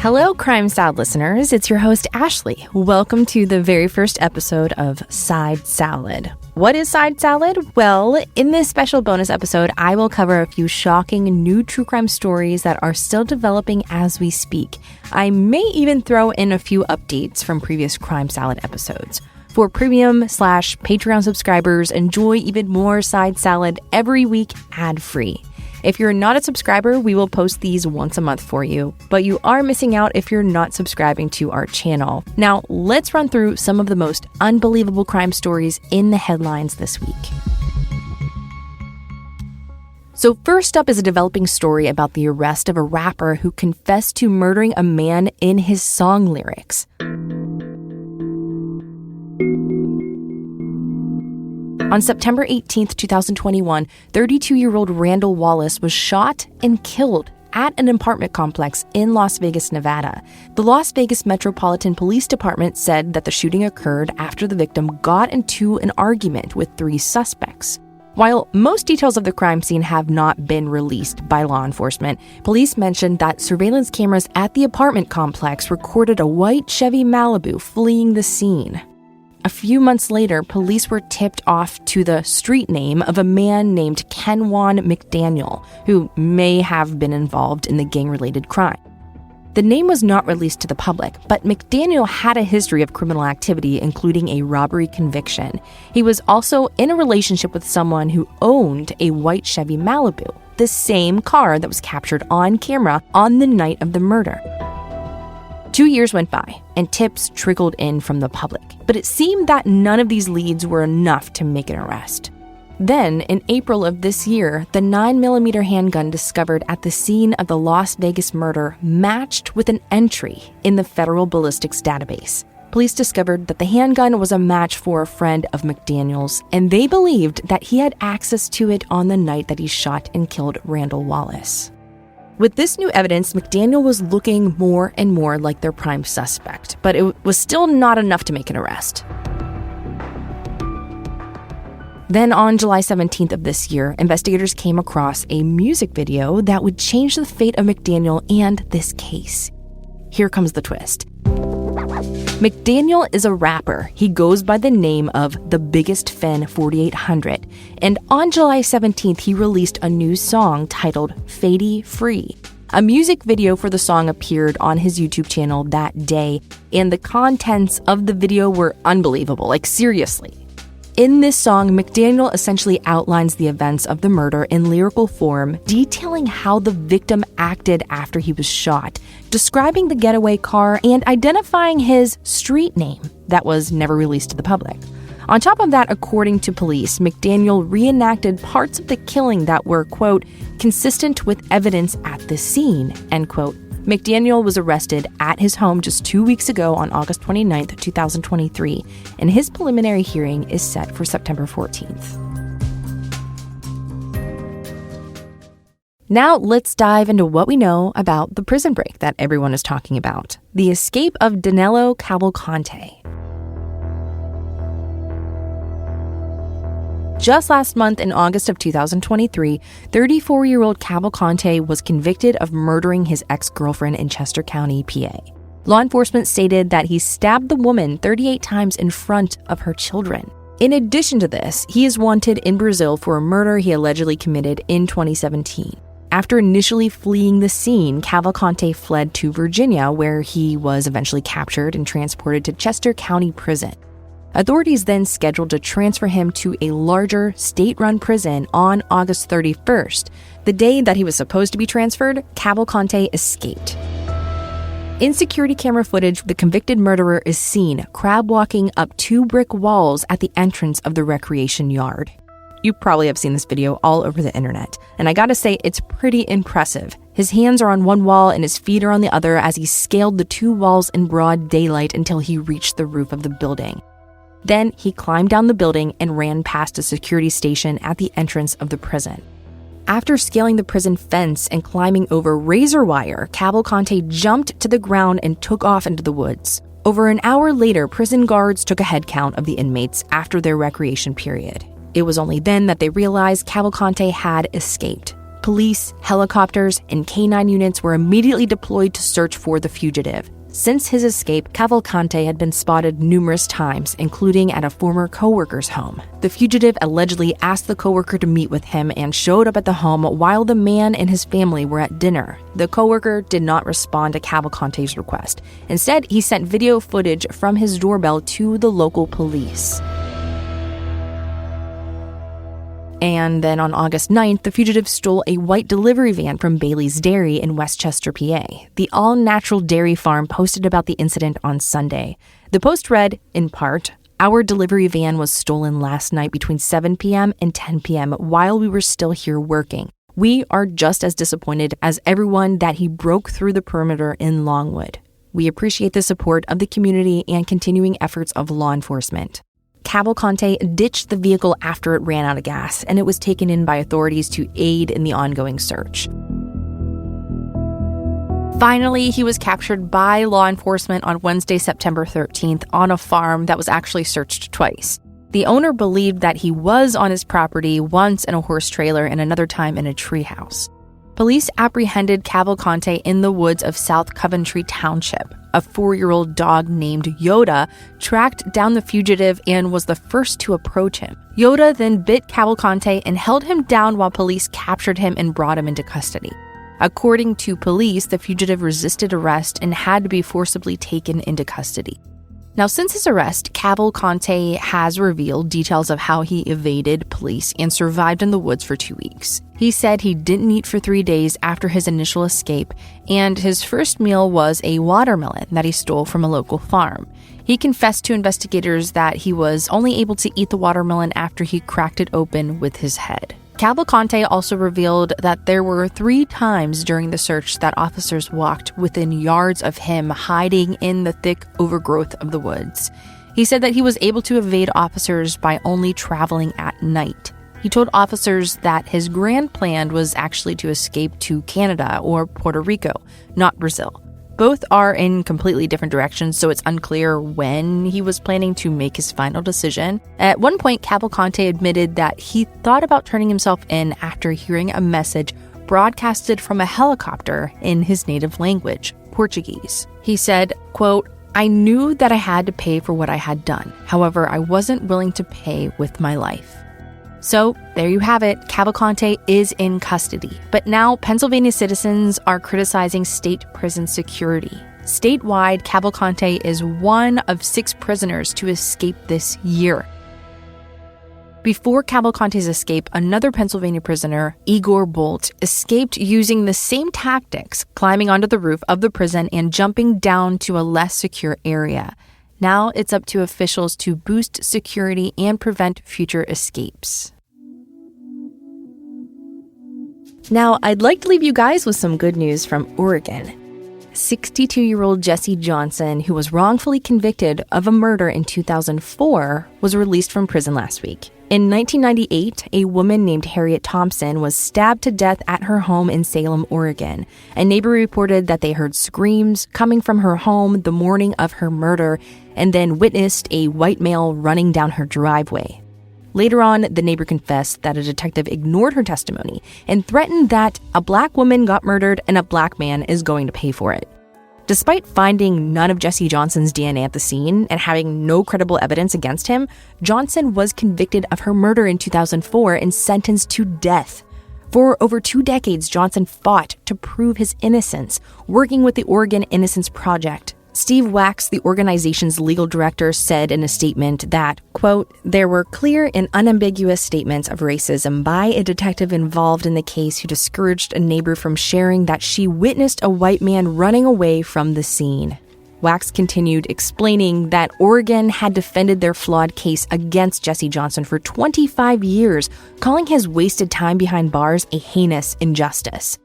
Hello, Crime Salad listeners. It's your host, Ashley. Welcome to the very first episode of Side Salad. What is Side Salad? Well, in this special bonus episode, I will cover a few shocking new true crime stories that are still developing as we speak. I may even throw in a few updates from previous Crime Salad episodes. For premium/Patreon subscribers, enjoy even more Side Salad every week ad-free. If you're not a subscriber, we will post these once a month for you, but you are missing out if you're not subscribing to our channel. Now, let's run through some of the most unbelievable crime stories in the headlines this week. So first up is a developing story about the arrest of a rapper who confessed to murdering a man in his song lyrics. On September 18, 2021, 32-year-old Randall Wallace was shot and killed at an apartment complex in Las Vegas, Nevada. The Las Vegas Metropolitan Police Department said that the shooting occurred after the victim got into an argument with 3 suspects. While most details of the crime scene have not been released by law enforcement, police mentioned that surveillance cameras at the apartment complex recorded a white Chevy Malibu fleeing the scene. A few months later, police were tipped off to the street name of a man named Kenwan McDaniel, who may have been involved in the gang-related crime. The name was not released to the public, but McDaniel had a history of criminal activity, including a robbery conviction. He was also in a relationship with someone who owned a white Chevy Malibu, the same car that was captured on camera on the night of the murder. 2 years went by, and tips trickled in from the public, but it seemed that none of these leads were enough to make an arrest. Then, in April of this year, the 9mm handgun discovered at the scene of the Las Vegas murder matched with an entry in the Federal Ballistics database. Police discovered that the handgun was a match for a friend of McDaniel's, and they believed that he had access to it on the night that he shot and killed Randall Wallace. With this new evidence, McDaniel was looking more and more like their prime suspect, but it was still not enough to make an arrest. Then on July 17th of this year, investigators came across a music video that would change the fate of McDaniel and this case. Here comes the twist. McDaniel is a rapper. He goes by the name of The Biggest Fen 4800, and on July 17th, he released a new song titled Fady Free. A music video for the song appeared on his YouTube channel that day, and the contents of the video were unbelievable, like seriously. In this song, McDaniel essentially outlines the events of the murder in lyrical form, detailing how the victim acted after he was shot, describing the getaway car, and identifying his street name that was never released to the public. On top of that, according to police, McDaniel reenacted parts of the killing that were, quote, consistent with evidence at the scene, end quote. McDaniel was arrested at his home just 2 weeks ago on August 29th, 2023, and his preliminary hearing is set for September 14th. Now let's dive into what we know about the prison break that everyone is talking about, the escape of Danilo Cavalcante. Just last month, in August of 2023, 34-year-old Cavalcante was convicted of murdering his ex-girlfriend in Chester County, PA. Law enforcement stated that he stabbed the woman 38 times in front of her children. In addition to this, he is wanted in Brazil for a murder he allegedly committed in 2017. After initially fleeing the scene, Cavalcante fled to Virginia, where he was eventually captured and transported to Chester County Prison. Authorities then scheduled to transfer him to a larger state-run prison on August 31st. The day that he was supposed to be transferred, Cavalcante escaped. In security camera footage, the convicted murderer is seen crab-walking up 2 brick walls at the entrance of the recreation yard. You probably have seen this video all over the internet, and I gotta say, it's pretty impressive. His hands are on one wall and his feet are on the other as he scaled the 2 walls in broad daylight until he reached the roof of the building. Then he climbed down the building and ran past a security station at the entrance of the prison. After scaling the prison fence and climbing over razor wire, Cavalcante jumped to the ground and took off into the woods. Over an hour later, prison guards took a head count of the inmates after their recreation period. It was only then that they realized Cavalcante had escaped. Police, helicopters, and K-9 units were immediately deployed to search for the fugitive. Since his escape, Cavalcante had been spotted numerous times, including at a former coworker's home. The fugitive allegedly asked the coworker to meet with him and showed up at the home while the man and his family were at dinner. The coworker did not respond to Cavalcante's request. Instead, he sent video footage from his doorbell to the local police. And then on August 9th, the fugitive stole a white delivery van from Bailey's Dairy in Westchester, PA. The all-natural dairy farm posted about the incident on Sunday. The post read, in part, "Our delivery van was stolen last night between 7 p.m. and 10 p.m. while we were still here working. We are just as disappointed as everyone that he broke through the perimeter in Longwood. We appreciate the support of the community and continuing efforts of law enforcement." Cavalcante ditched the vehicle after it ran out of gas, and it was taken in by authorities to aid in the ongoing search. Finally, he was captured by law enforcement on Wednesday, September 13th, on a farm that was actually searched twice. The owner believed that he was on his property once in a horse trailer and another time in a treehouse. Police apprehended Cavalcante in the woods of South Coventry Township. A 4-year-old dog named Yoda tracked down the fugitive and was the first to approach him. Yoda then bit Cavalcante and held him down while police captured him and brought him into custody. According to police, the fugitive resisted arrest and had to be forcibly taken into custody. Now, since his arrest, Cavalcante has revealed details of how he evaded police and survived in the woods for 2 weeks. He said he didn't eat for 3 days after his initial escape, and his first meal was a watermelon that he stole from a local farm. He confessed to investigators that he was only able to eat the watermelon after he cracked it open with his head. Cavalcante also revealed that there were 3 times during the search that officers walked within yards of him hiding in the thick overgrowth of the woods. He said that he was able to evade officers by only traveling at night. He told officers that his grand plan was actually to escape to Canada or Puerto Rico, not Brazil. Both are in completely different directions, so it's unclear when he was planning to make his final decision. At one point, Cavalcante admitted that he thought about turning himself in after hearing a message broadcasted from a helicopter in his native language, Portuguese. He said, quote, "I knew that I had to pay for what I had done. However, I wasn't willing to pay with my life." So there you have it. Cavalcante is in custody. But now Pennsylvania citizens are criticizing state prison security. Statewide, Cavalcante is one of 6 prisoners to escape this year. Before Cavalcante's escape, another Pennsylvania prisoner, Igor Bolt, escaped using the same tactics, climbing onto the roof of the prison and jumping down to a less secure area. Now it's up to officials to boost security and prevent future escapes. Now, I'd like to leave you guys with some good news from Oregon. 62-year-old Jesse Johnson, who was wrongfully convicted of a murder in 2004, was released from prison last week. In 1998, a woman named Harriet Thompson was stabbed to death at her home in Salem, Oregon. A neighbor reported that they heard screams coming from her home the morning of her murder and then witnessed a white male running down her driveway. Later on, the neighbor confessed that a detective ignored her testimony and threatened that a black woman got murdered and a black man is going to pay for it. Despite finding none of Jesse Johnson's DNA at the scene and having no credible evidence against him, Johnson was convicted of her murder in 2004 and sentenced to death. For over 2 decades, Johnson fought to prove his innocence, working with the Oregon Innocence Project. Steve Wax, the organization's legal director, said in a statement that, quote, "There were clear and unambiguous statements of racism by a detective involved in the case who discouraged a neighbor from sharing that she witnessed a white man running away from the scene." Wax continued, explaining that Oregon had defended their flawed case against Jesse Johnson for 25 years, calling his wasted time behind bars a heinous injustice.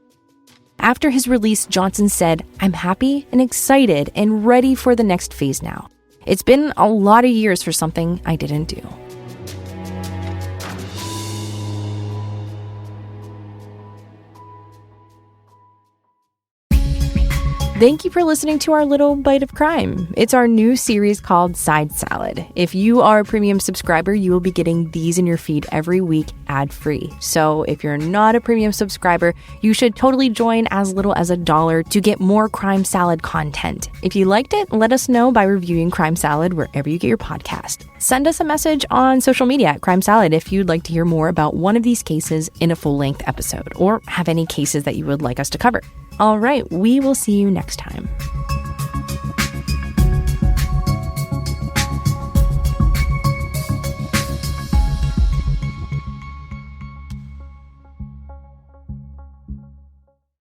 After his release, Johnson said, "I'm happy and excited and ready for the next phase now. It's been a lot of years for something I didn't do." Thank you for listening to our little bite of crime. It's our new series called Side Salad. If you are a premium subscriber, you will be getting these in your feed every week ad-free. So if you're not a premium subscriber, you should totally join as little as $1 to get more Crime Salad content. If you liked it, let us know by reviewing Crime Salad wherever you get your podcast. Send us a message on social media at Crime Salad if you'd like to hear more about one of these cases in a full-length episode, or have any cases that you would like us to cover. All right, we will see you next time.